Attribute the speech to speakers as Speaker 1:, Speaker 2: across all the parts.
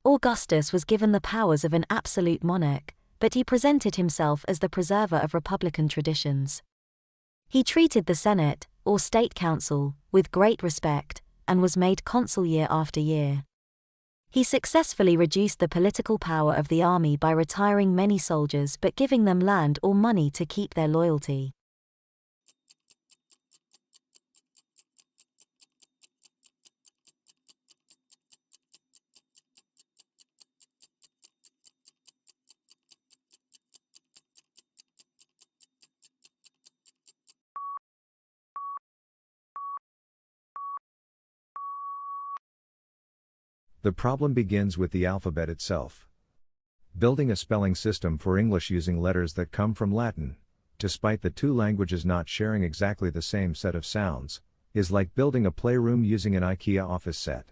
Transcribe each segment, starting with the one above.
Speaker 1: Augustus was given the powers of an absolute monarch, but he presented himself as the preserver of republican traditions. He treated the Senate, or State Council, with great respect, and was made consul year after year. He successfully reduced the political power of the army by retiring many soldiers but giving them land or money to keep their loyalty.
Speaker 2: The problem begins with the alphabet itself. Building a spelling system for English using letters that come from Latin, despite the two languages not sharing exactly the same set of sounds, is like building a playroom using an IKEA office set.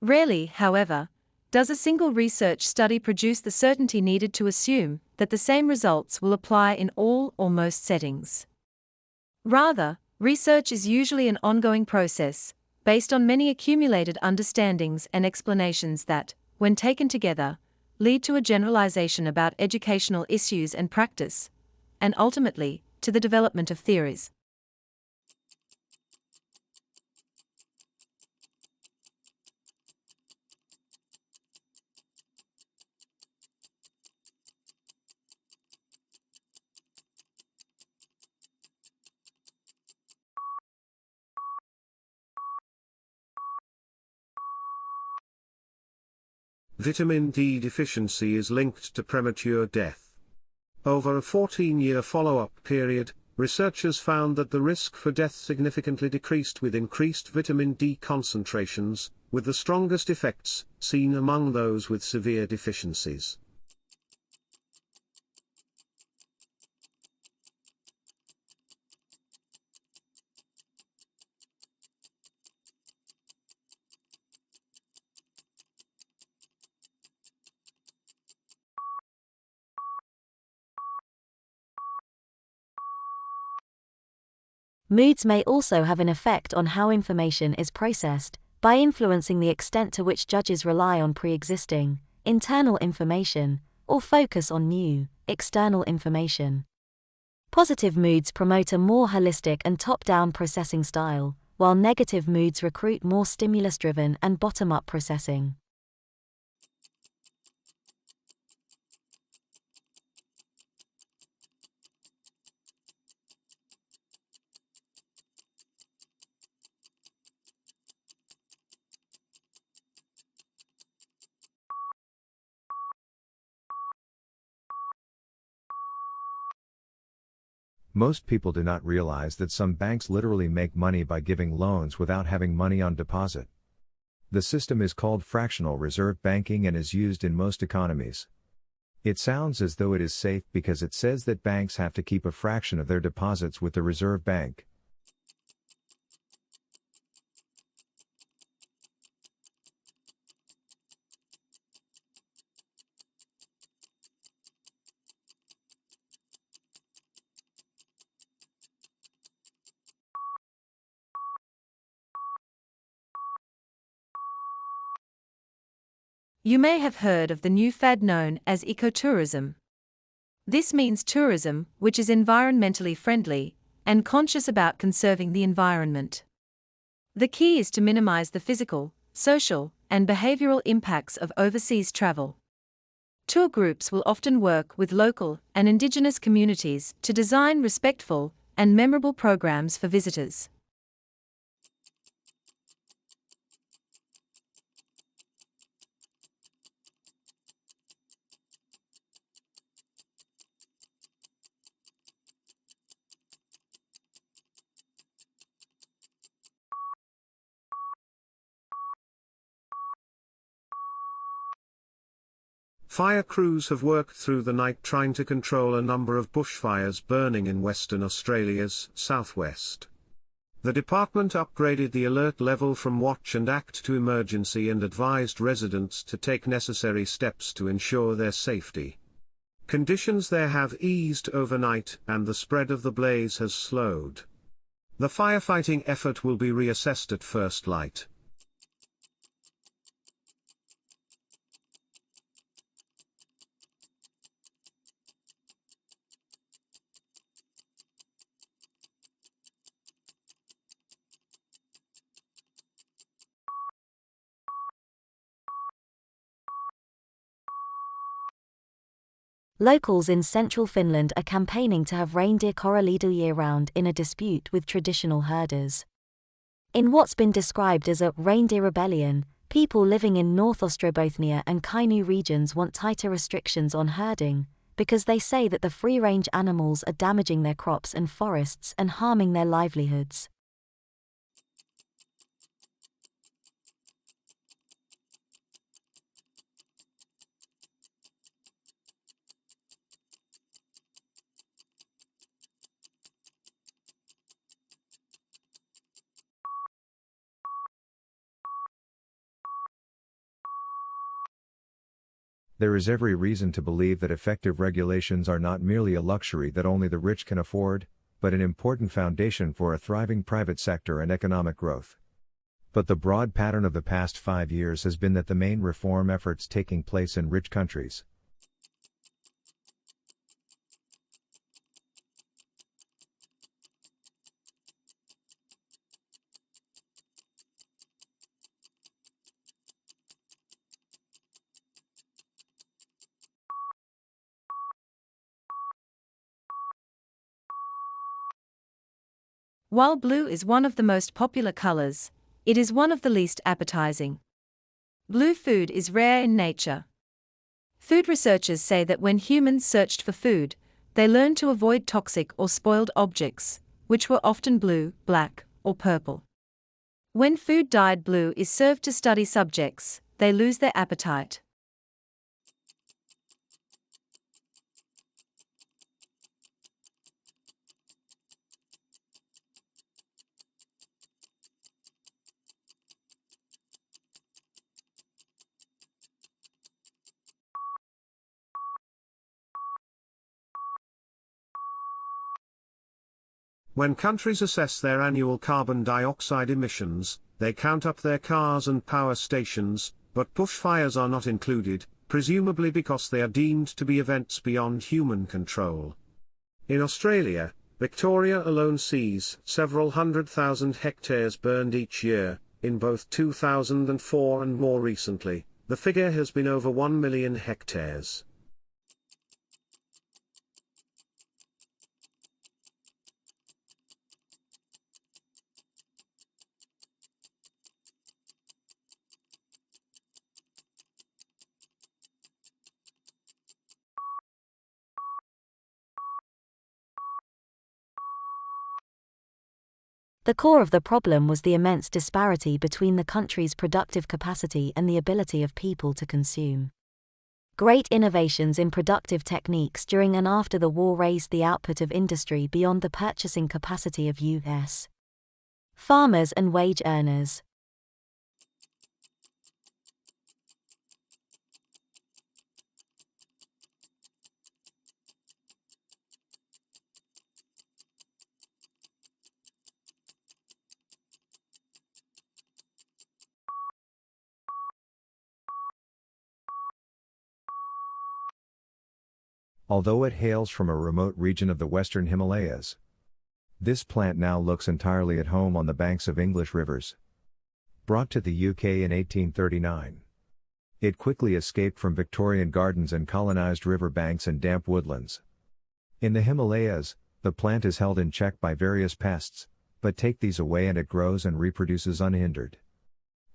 Speaker 3: Rarely, however, does a single research study produce the certainty needed to assume that the same results will apply in all or most settings. Rather, research is usually an ongoing process, based on many accumulated understandings and explanations that, when taken together, lead to a generalization about educational issues and practice, and ultimately, to the development of theories.
Speaker 4: Vitamin D deficiency is linked to premature death. Over a 14-year follow-up period, researchers found that the risk for death significantly decreased with increased vitamin D concentrations, with the strongest effects seen among those with severe deficiencies.
Speaker 1: Moods may also have an effect on how information is processed, by influencing the extent to which judges rely on pre-existing, internal information, or focus on new, external information. Positive moods promote a more holistic and top-down processing style, while negative moods recruit more stimulus-driven and bottom-up processing.
Speaker 2: Most people do not realize that some banks literally make money by giving loans without having money on deposit. The system is called fractional reserve banking and is used in most economies. It sounds as though it is safe because it says that banks have to keep a fraction of their deposits with the reserve bank.
Speaker 3: You may have heard of the new fad known as ecotourism. This means tourism which is environmentally friendly and conscious about conserving the environment. The key is to minimize the physical, social, and behavioral impacts of overseas travel. Tour groups will often work with local and indigenous communities to design respectful and memorable programs for visitors.
Speaker 4: Fire crews have worked through the night trying to control a number of bushfires burning in Western Australia's southwest. The department upgraded the alert level from watch and act to emergency and advised residents to take necessary steps to ensure their safety. Conditions there have eased overnight and the spread of the blaze has slowed. The firefighting effort will be reassessed at first light.
Speaker 1: Locals in central Finland are campaigning to have reindeer corralled year-round in a dispute with traditional herders. In what's been described as a reindeer rebellion, people living in North Ostrobothnia and Kainuu regions want tighter restrictions on herding, because they say that the free-range animals are damaging their crops and forests and harming their livelihoods.
Speaker 2: There is every reason to believe that effective regulations are not merely a luxury that only the rich can afford, but an important foundation for a thriving private sector and economic growth. But the broad pattern of the past 5 years has been that the main reform efforts taking place in rich countries.
Speaker 3: While blue is one of the most popular colors, it is one of the least appetizing. Blue food is rare in nature. Food researchers say that when humans searched for food, they learned to avoid toxic or spoiled objects, which were often blue, black, or purple. When food dyed blue is served to study subjects, they lose their appetite.
Speaker 4: When countries assess their annual carbon dioxide emissions, they count up their cars and power stations, but bushfires are not included, presumably because they are deemed to be events beyond human control. In Australia, Victoria alone sees several 100,000 hectares burned each year. In both 2004 and more recently, the figure has been over 1 million hectares.
Speaker 1: The core of the problem was the immense disparity between the country's productive capacity and the ability of people to consume. Great innovations in productive techniques during and after the war raised the output of industry beyond the purchasing capacity of U.S. farmers and wage earners.
Speaker 2: Although it hails from a remote region of the western Himalayas, this plant now looks entirely at home on the banks of English rivers. Brought to the UK in 1839, it quickly escaped from Victorian gardens and colonized river banks and damp woodlands. In the Himalayas, the plant is held in check by various pests, but take these away and it grows and reproduces unhindered.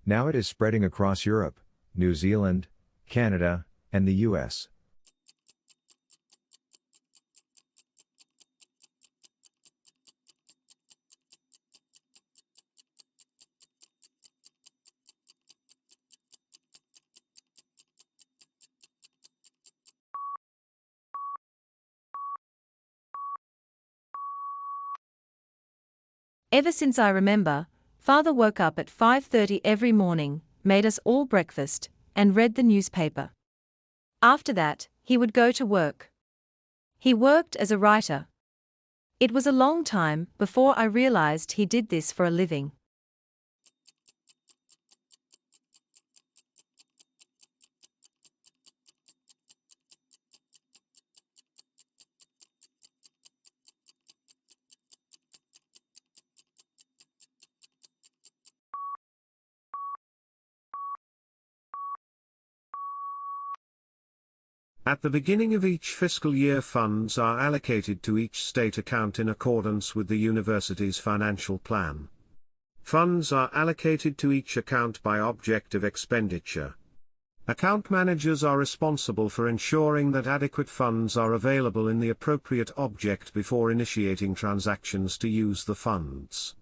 Speaker 2: Now it is spreading across Europe, New Zealand, Canada, and the US.
Speaker 3: Ever since I remember, Father woke up at 5:30 every morning, made us all breakfast, and read the newspaper. After that, he would go to work. He worked as a writer. It was a long time before I realized he did this for a living.
Speaker 4: At the beginning of each fiscal year, funds are allocated to each state account in accordance with the university's financial plan. Funds are allocated to each account by object of expenditure. Account managers are responsible for ensuring that adequate funds are available in the appropriate object before initiating transactions to use the funds.